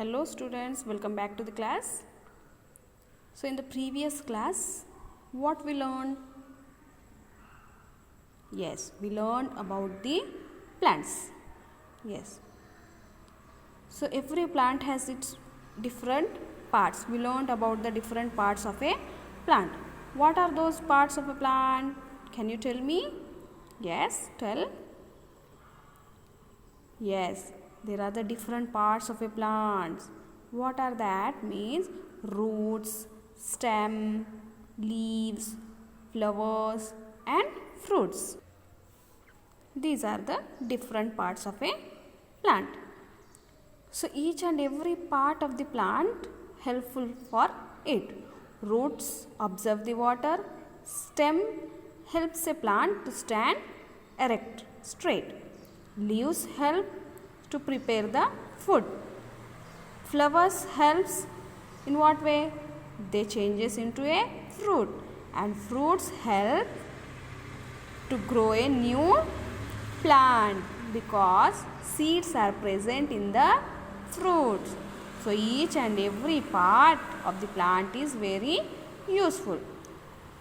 Hello students, welcome back to the class. So in the previous class, what we learned? Yes, we learned about the plants. Yes. So every plant has its different parts. We learned about the different parts of a plant. What are those parts of a plant? Can you tell me? Yes, tell. Yes, there are the different parts of a plant. What are that? Means roots, stem, leaves, flowers and fruits. These are the different parts of a plant. So each and every part of the plant helpful for it. Roots absorb the water. Stem helps a plant to stand erect, straight. Leaves help to prepare the food. Flowers helps in what way? They changes into a fruit, and fruits help to grow a new plant because seeds are present in the fruits. So each and every part of the plant is very useful.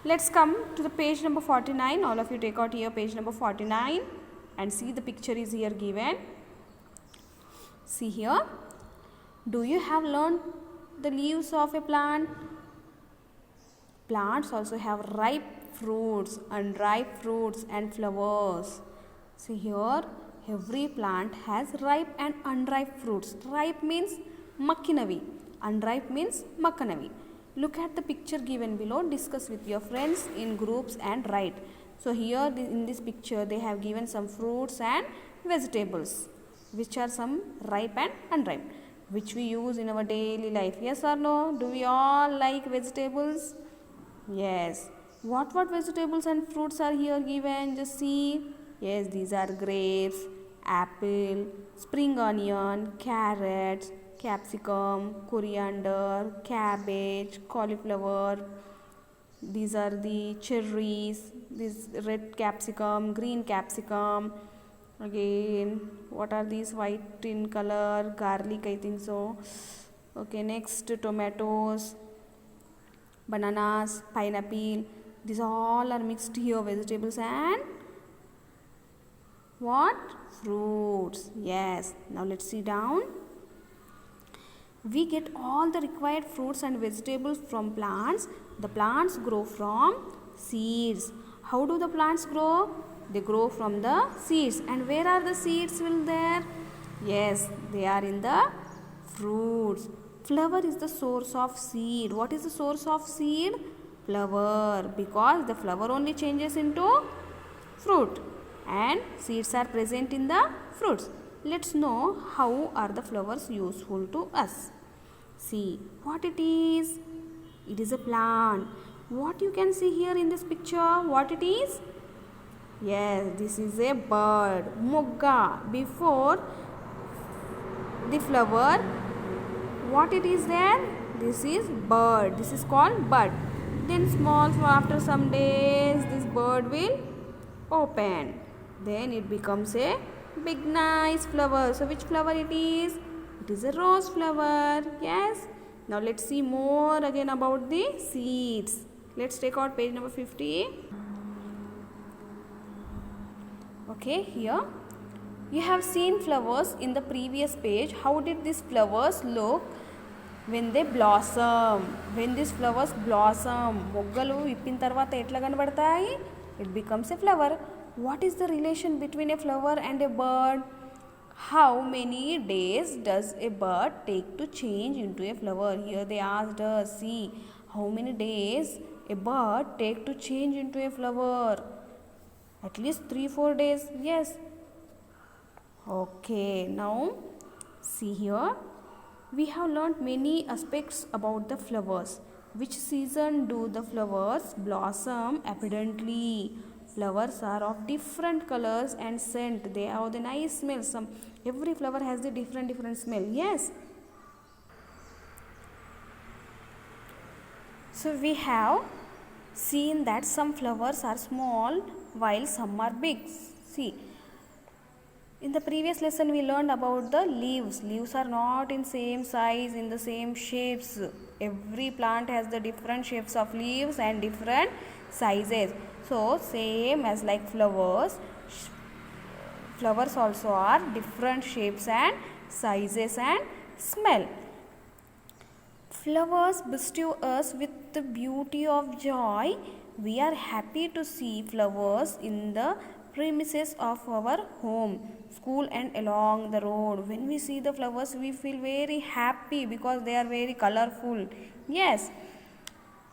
Let's come to the page number 49. All of you take out here page number 49 and see the picture is here given. See here. Do you have learned the leaves of a plant? Plants also have ripe fruits, unripe fruits and flowers. See here, every plant has ripe and unripe fruits. Ripe means makkinavi, unripe means makkanavi. Look at the picture given below, discuss with your friends in groups and write. So here in this picture they have given some fruits and vegetables, which are some ripe and unripe, which we use in our daily life. Yes or no? Do we all like vegetables? Yes. What vegetables and fruits are here given? Just see. Yes, these are grapes, apple, spring onion, carrots, capsicum, coriander, cabbage, cauliflower. These are the cherries, this red capsicum, green capsicum. Again, what are these? White in color, garlic, I think so. Okay, next tomatoes, bananas, pineapple. These all are mixed here, vegetables and what? Fruits. Yes. Now let's see down. We get all the required fruits and vegetables from plants. The plants grow from seeds. How do the plants grow? They grow from the seeds. And where are the seeds will there? Yes, they are in the fruits. Flower is the source of seed. What is the source of seed? Flower, because the flower only changes into fruit and seeds are present in the fruits. Let's know how are the flowers useful to us. See what it is. It is a plant. What you can see here in this picture, what it is? Yes, this is a bird, Mogga. Before the flower, what it is there? This is bird. This is called bud. Then small, so after some days this bird will open. Then it becomes a big nice flower. So which flower it is? It is a rose flower. Yes. Now let's see more again about the seeds. Let's take out page number 50. Okay, here you have seen flowers in the previous page. How did these flowers look when they blossom? When these flowers blossom, మొగ్గలు ఇప్పిన తర్వాత ఎట్లా కనబడతాయి? It becomes a flower. What is the relation between a flower and a bird? How many days does a bird take to change into a flower? Here they asked us, see, how many days a bird take to change into a flower? At least 3-4 days. Yes. Okay, now see here. We have learnt many aspects about the flowers. Which season do the flowers blossom abundantly? Flowers are of different colors and scent. They have the nice smell. Every flower has the different smell. Yes. So we have seen that some flowers are small while some are big. See, In the previous lesson we learned about the leaves. Leaves are not in same size, in the same shapes. Every plant has the different shapes of leaves and different sizes. So same as like flowers, flowers also are different shapes and sizes and smell. Flowers bestow us with the beauty of joy. We are happy to see flowers in the premises of our home, school and along the road. When we see the flowers, we feel very happy because they are very colorful. Yes,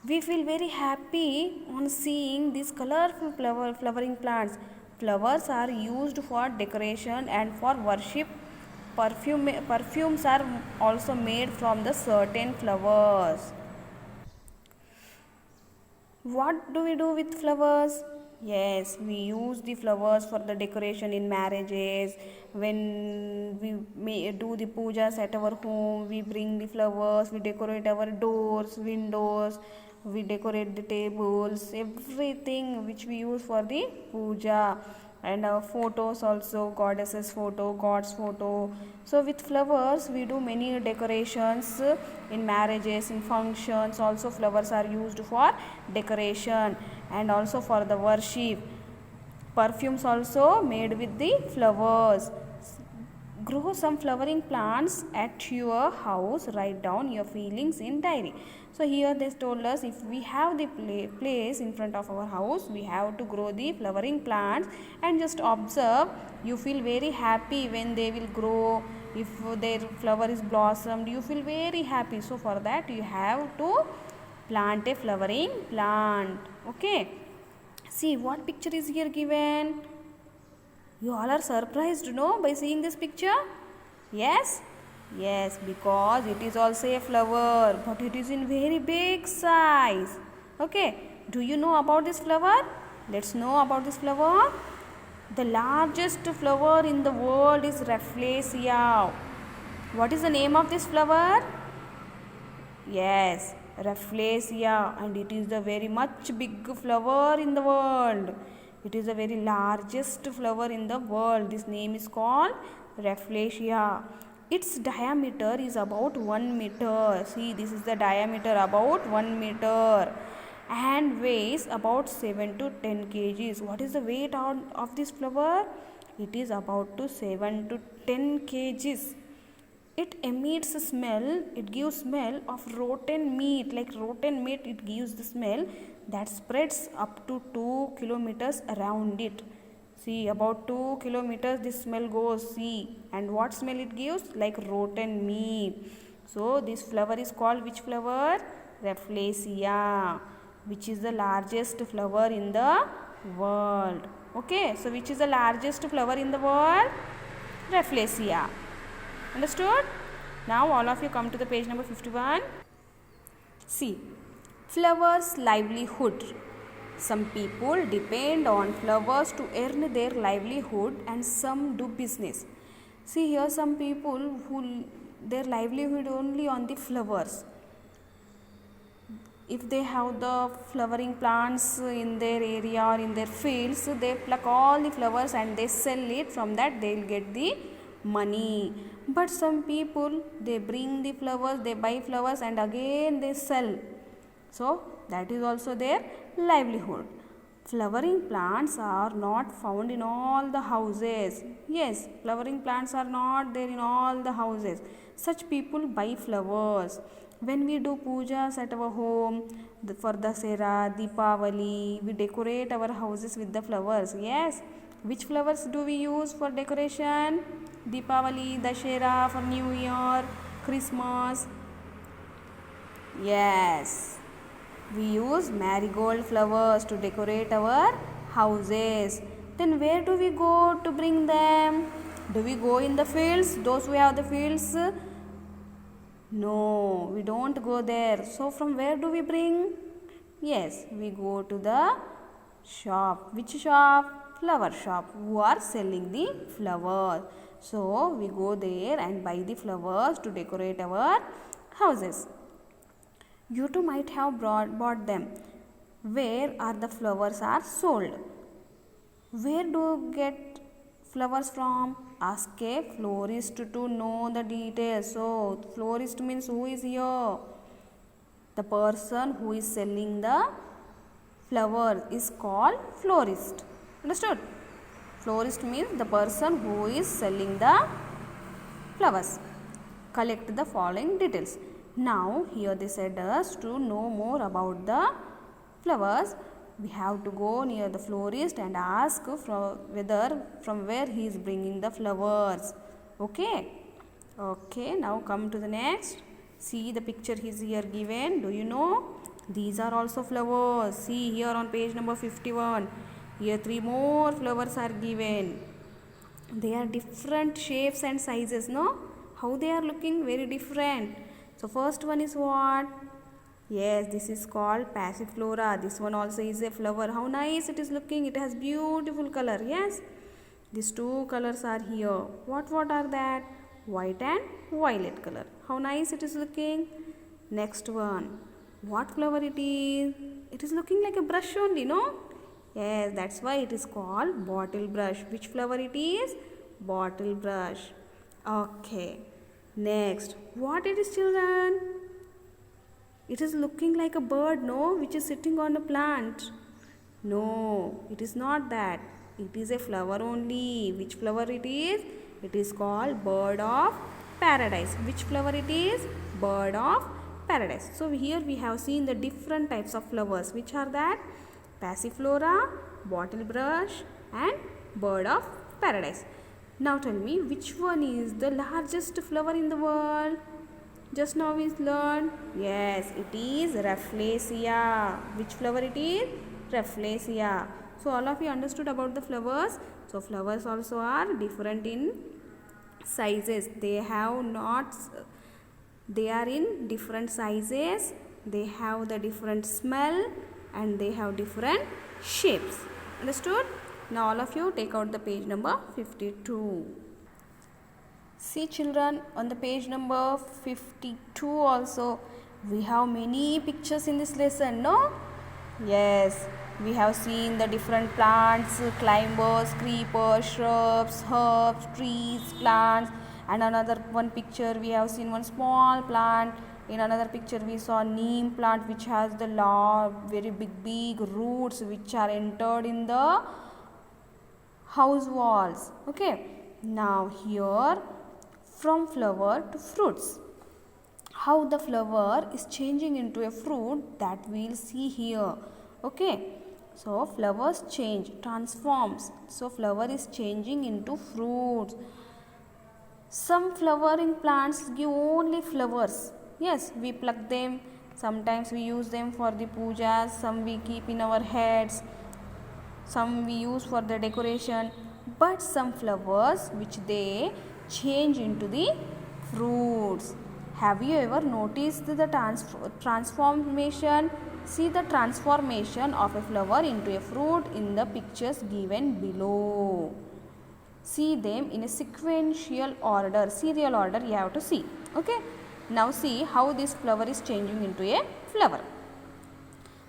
we feel very happy on seeing these colorful flowering plants. Flowers are used for decoration and for worship. Perfumes are also made from the certain flowers. What do we do with flowers? Yes, we use the flowers for the decoration in marriages. When we do the pujas at our home, we bring the flowers, we decorate our doors, windows, we decorate the tables, everything which we use for the puja. And our photos also, goddesses photo, god's photo. So with flowers we do many decorations in marriages, in functions. Also flowers are used for decoration and also for the worship. Perfumes also made with the flowers. Grow some flowering plants at your house. Write down your feelings in diary. So here they told us, if we have the place in front of our house, we have to grow the flowering plants and just observe. You feel very happy when they will grow. If their flower is blossomed, you feel very happy. So for that you have to plant a flowering plant. Okay. See what picture is here given. You all are surprised, no, by seeing this picture? Yes? Yes, because it is also a flower, but it is in very big size. Okay, do you know about this flower? Let's know about this flower. The largest flower in the world is Rafflesia. What is the name of this flower? Yes, Rafflesia, and it is the very much big flower in the world. It is the very largest flower in the world. This name is called Rafflesia. Its diameter is about 1 meter. See, this is the diameter about 1 meter and weighs about 7 to 10 kgs. What is the weight of this flower? It is about to 7 to 10 kgs. It emits a smell. It gives smell of rotten meat. Like rotten meat, it gives the smell that spreads up to 2 kilometers around it. See, about 2 kilometers this smell goes. See, and what smell it gives? Like rotten meat. So this flower is called which flower? Rafflesia, which is the largest flower in the world. Okay, so which is the largest flower in the world? Rafflesia. Understood? Now all of you come to the page number 51. See, flowers' livelihood. Some people depend on flowers to earn their livelihood and some do business. See here, some people who their livelihood only on the flowers. If they have the flowering plants in their area or in their fields, they pluck all the flowers and they sell it. From that they will get the money. But some people, they bring the flowers, they buy flowers and again they sell. So that is also their livelihood. Flowering plants are not found in all the houses. Yes, flowering plants are not there in all the houses. Such people buy flowers. When we do pujas at our home, for Dasera, Deepavali, we decorate our houses with the flowers. Yes, which flowers do we use for decoration? Deepavali, Dashera, for New Year, Christmas. Yes, we use marigold flowers to decorate our houses. Then where do we go to bring them? Do we go in the fields? Those who have the fields? No, we don't go there. So from where do we bring? Yes, we go to the shop. Which shop? Flower shop, who are selling the flowers. So we go there and buy the flowers to decorate our houses. You too might have bought them. Where are the flowers are sold? Where do you get flowers from? Ask a florist to know the details. So florist means who is here? The person who is selling the flower is called florist. Understood? Florist means the person who is selling the flowers. Collect the following details. Now here they said us to know more about the flowers. We have to go near the florist and ask from where he is bringing the flowers. Okay. Okay. Now come to the next. See the picture is here given. Do you know? These are also flowers. See here on page number 51. Here 3 more flowers are given. They are different shapes and sizes, no? How they are looking? Very different. So first one is what? Yes, this is called passiflora. This one also is a flower. How nice it is looking. It has beautiful color. Yes. These 2 colors are here. What are that? White and violet color. How nice it is looking. Next one. What flower it is? It is looking like a brush only, no? Yes, that's why it is called bottle brush. Which flower it is? Bottle brush. Okay. Next. What it is, children? It is looking like a bird, no? Which is sitting on a plant. No, it is not that. It is a flower only. Which flower it is? It is called bird of paradise. Which flower it is? Bird of paradise. So here we have seen the different types of flowers. Which are that? Passiflora, bottle brush and bird of paradise. Now tell me, which one is the largest flower in the world? Just now we learned. Yes, it is Rafflesia. Which flower it is? Rafflesia. So all of you understood about the flowers. So flowers also are different in sizes. They are in different sizes. They have the different smell and they have different shapes. Understood? Now all of you take out the page number 52. See children, on the page number 52 also we have many pictures in this lesson, no? Yes, we have seen the different plants, climbers, creepers, shrubs, herbs, trees, plants, and another one picture we have seen one small plant. In another picture we saw neem plant which has the very big roots which are entered in the house walls. Okay, now here from flower to fruits. How the flower is changing into a fruit, that we will see here. Okay, so flowers change, transforms. So flower is changing into fruits. Some flowering plants give only flowers. Yes, we pluck them. Sometimes we use them for the pujas. Some we keep in our heads. Some we use for the decoration. But some flowers which they change into the fruits. Have you ever noticed the transformation? See the transformation of a flower into a fruit in the pictures given below. See them in a sequential order, serial order you have to see. Okay. Now see how this flower is changing into a flower.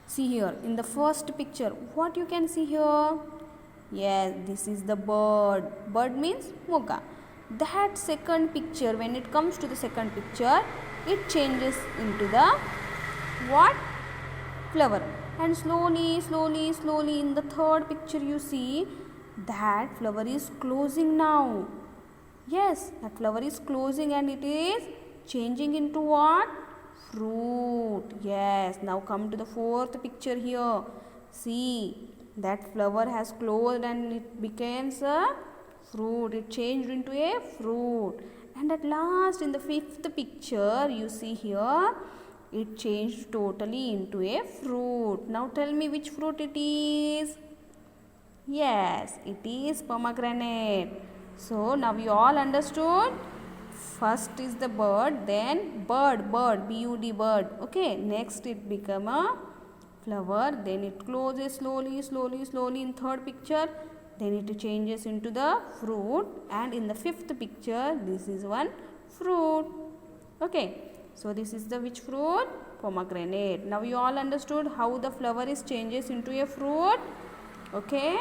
See here in the first picture, what you can see here? Yes, this is the bird. Bird means mocha. That second picture, when it comes to the second picture, it changes into the what? Flower. And slowly in the third picture you see that flower is closing now. Yes, that flower is closing and it is changing into what? Fruit. Yes, now come to the fourth picture here. See, that flower has closed and it becomes a fruit. It changed into a fruit. And at last in the fifth picture you see here, it changed totally into a fruit. Now tell me which fruit it is. Yes, it is pomegranate. So now you all understood. First is the bird, then bird, B-U-D, bird. Okay, next it become a flower, then it closes slowly in third picture, then it changes into the fruit, and in the fifth picture this is one fruit. Okay, so this is the which fruit? Pomegranate. Now you all understood how the flower is changes into a fruit. Okay,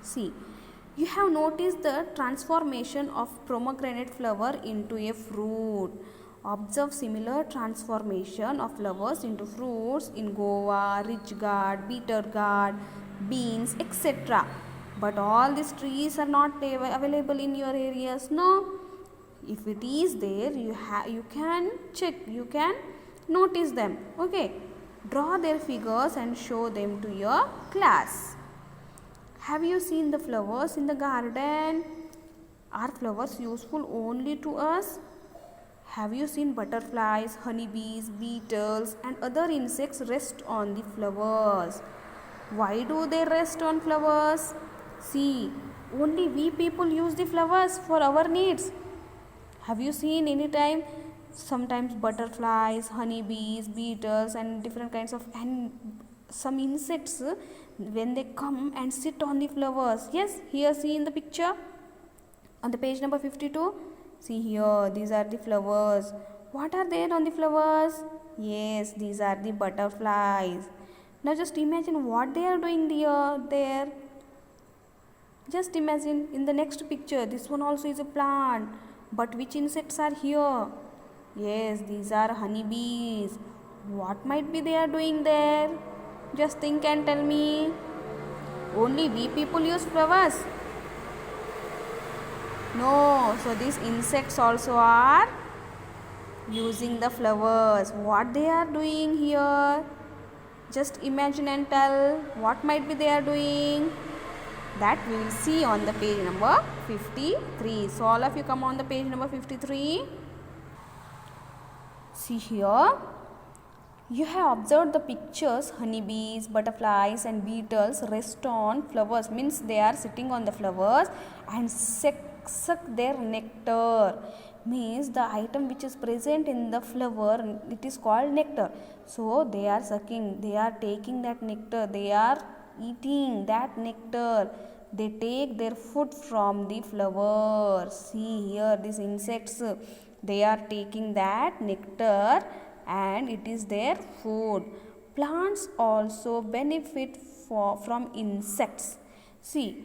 see, You have noticed the transformation of pomegranate flower into a fruit. Observe similar transformation of flowers into fruits in guava, rich gourd, bitter gourd, beans, etc. But all these trees are not available in your areas. No. If it is there, you can check, you can notice them. Okay. Draw their figures and show them to your class. Have you seen the flowers in the garden? Are flowers useful only to us? Have you seen butterflies, honeybees, beetles and other insects rest on the flowers? Why do they rest on flowers? See, only we people use the flowers for our needs. Have you seen any time sometimes butterflies, honeybees, beetles and different kinds of some insects when they come and sit on the flowers? Yes, here see in the picture on the page number 52. See here, these are the flowers. What are there on the flowers? Yes, these are the butterflies. Now just imagine what they are doing there. Just imagine in the next picture, this one also is a plant. But which insects are here? Yes, these are honeybees. What might be they are doing there? Just think and tell me. Only we people use flowers? No, so these insects also are using the flowers. What they are doing here? Just imagine and tell what might be they are doing. That we will see on the page number 53. So all of you come on the page number 53. See here. You have observed the pictures. Honeybees, butterflies and beetles rest on flowers. Means they are sitting on the flowers and suck their nectar. Means the item which is present in the flower, it is called nectar. So they are sucking, they are taking that nectar, they are eating that nectar. They take their food from the flowers. See here, these insects, they are taking that nectar and it is their food. Plants also benefit from insects. See,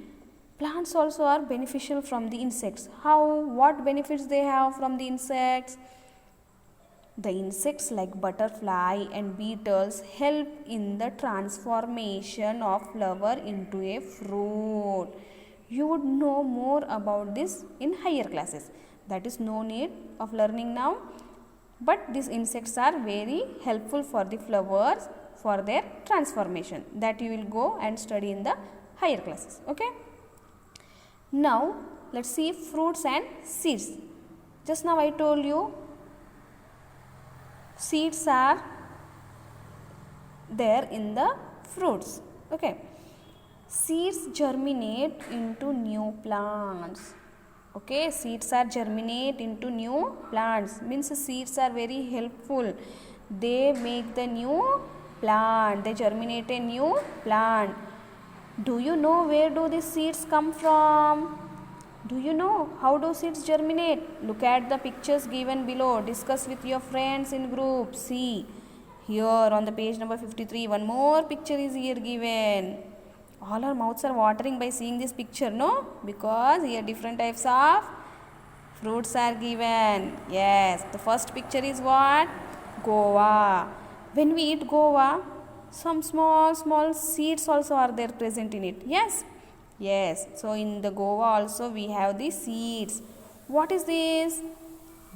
plants also are beneficial from the insects. How? What benefits they have from the insects? The insects like butterfly and beetles help in the transformation of flower into a fruit. You would know more about this in higher classes. That is no need of learning now. But these insects are very helpful for the flowers for their transformation. That you will go and study in the higher classes. Okay. Now let's see fruits and seeds. Just now I told you seeds are there in the fruits. Okay. Seeds germinate into new plants. Okay, seeds are germinate into new plants. Means seeds are very helpful. They make the new plant. They germinate a new plant. Do you know where do these seeds come from? Do you know how do seeds germinate? Look at the pictures given below. Discuss with your friends in group. See, here on the page number 53, one more picture is here given. All our mouths are watering by seeing this picture, no? Because here different types of fruits are given. Yes, the first picture is what? Guava. When we eat guava, some small seeds also are there present in it. Yes? Yes. So in the guava also we have the seeds. What is this?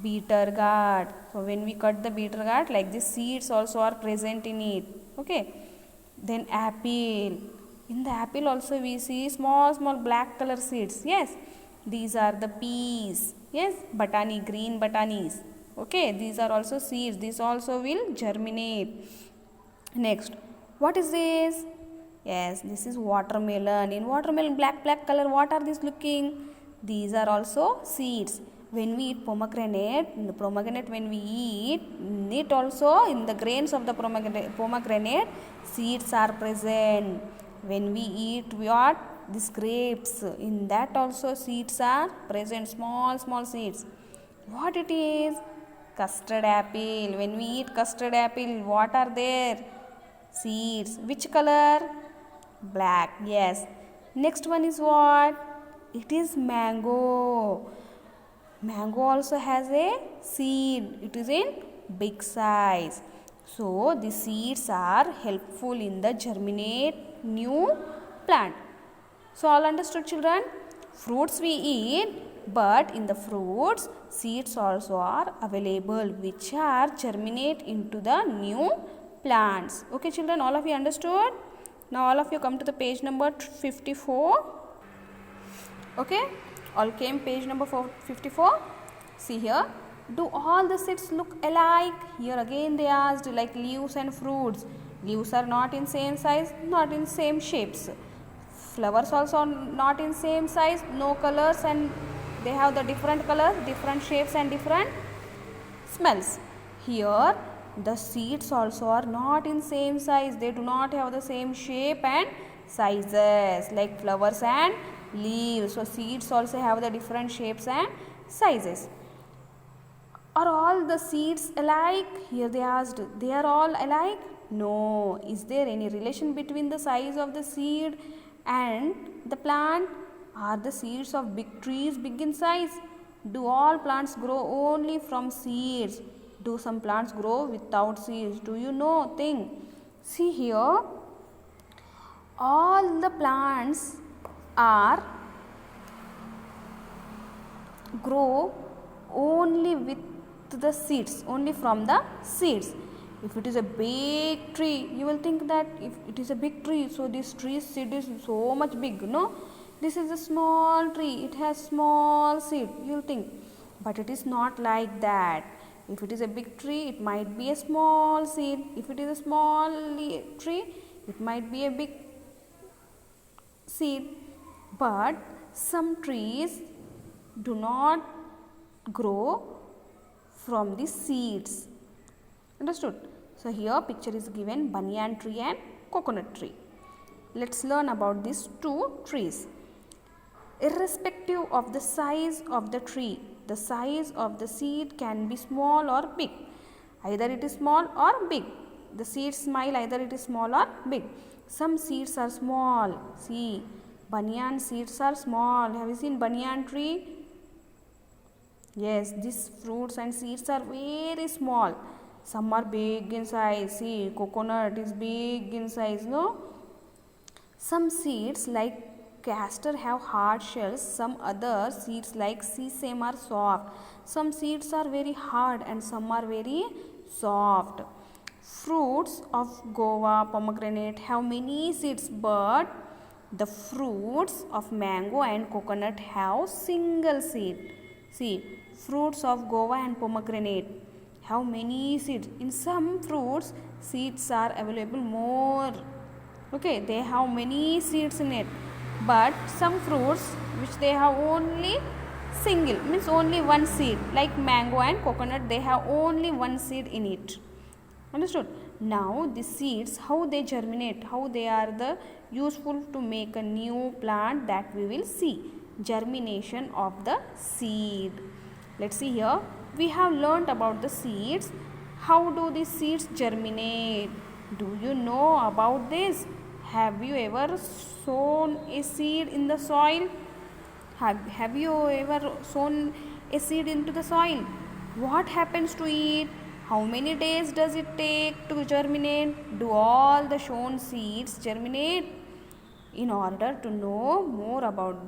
Bitter gourd. So when we cut the bitter gourd, like the seeds also are present in it. Okay. Then apple. In the apple also we see small black color seeds. Yes. These are the peas. Yes. Batani, green batanis. Okay. These are also seeds. These also will germinate. Next. What is this? Yes. This is watermelon. In watermelon black color, what are these looking? These are also seeds. When we eat pomegranate, in the pomegranate when we eat, in it also in the grains of the pomegranate seeds are present. When we eat what? These grapes, in that also seeds are present, small seeds. What it is? Custard apple. When we eat custard apple, what are there? Seeds. Which color? Black. Yes. Next one is what? It is mango. Mango also has a seed. It is in big size. So the seeds are helpful in the germinate new plant. So all understood, children? Fruits we eat, but in the fruits seeds also are available which are germinate into the new plants. Okay children, all of you understood? Now all of you come to the page number 54. Okay, all came page number 54. See here, do all the seeds look alike? Here again they asked, like leaves and fruits. Leaves are not in same size, not in same shapes. Flowers also not in same size, no colors, and they have the different colors, different shapes and different smells. Here the seeds also are not in same size, they do not have the same shape and sizes like flowers and leaves. So seeds also have the different shapes and sizes. Are all the seeds alike? Here they asked, they are all alike? No. Is there any relation between the size of the seed and the plant? Are the seeds of big trees big in size? Do all plants grow only from seeds? Do some plants grow without seeds? Do you know? Think. See here, all the plants are grow only with the seeds, only from the seeds. If it is a big tree, you will think that if it is a big tree, so this tree's seed is so much big. No, this is a small tree, it has small seed, you will think. But it is not like that. If it is a big tree, it might be a small seed. If it is a small tree, it might be a big seed. But some trees do not grow from the seeds. Understood? So here picture is given banyan tree and coconut tree. Let's learn about these two trees. Irrespective of the size of the tree, the size of the seed can be small or big. Either it is small or big. The seed smile, either it is small or big. Some seeds are small. See, banyan seeds are small. Have you seen banyan tree? Yes, these fruits and seeds are very small. Some are big in size. See, coconut is big in size, no? Some seeds like castor have hard shells. Some other seeds like sesame are soft. Some seeds are very hard and some are very soft. Fruits of guava, pomegranate have many seeds, but the fruits of mango and coconut have single seed. See, fruits of guava and pomegranate have many seeds. In some fruits, seeds are available more. Okay, they have many seeds in it. But some fruits which they have only single, means only one seed, like mango and coconut, they have only one seed in it. Understood? Now the seeds, how they germinate, how they are the useful to make a new plant, that we will see. Germination of the seed. Let's see here. We have learnt about the seeds. How do the seeds germinate? Do you know about this? Have you ever sown a seed in the soil? Have you ever sown a seed into the soil? What happens to it? How many days does it take to germinate? Do all the sown seeds germinate? In order to know more about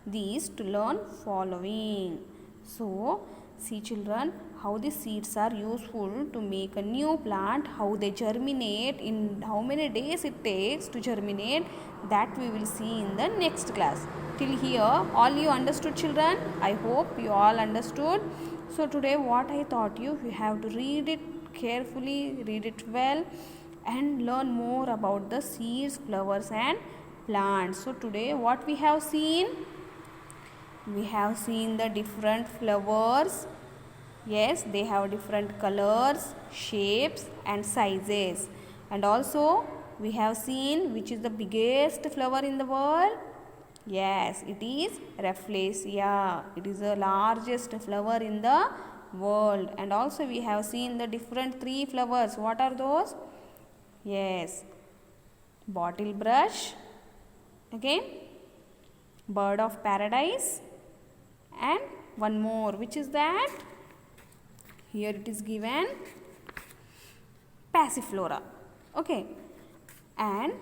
these, to learn following. So, see children, how the seeds are useful to make a new plant, how they germinate, in how many days it takes to germinate, that we will see in the next class. Till here, all you understood children? I hope you all understood. So today what I taught you, you have to read it carefully, read it well, and learn more about the seeds, flowers and plants. So today what we have seen? We have seen the different flowers. Yes, they have different colors, shapes and sizes. And also we have seen which is the biggest flower in the world. Yes, it is Rafflesia. It is the largest flower in the world. And also we have seen the different three flowers. What are those? Yes, bottle brush, again bird of paradise, and one more, which is that? Here it is given Passiflora. Okay, and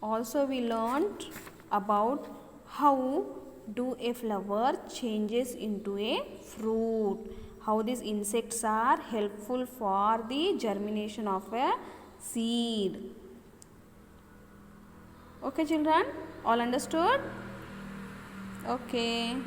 also we learned about how do a flower changes into a fruit, how these insects are helpful for the germination of a seed. Okay children, all understood? Okay.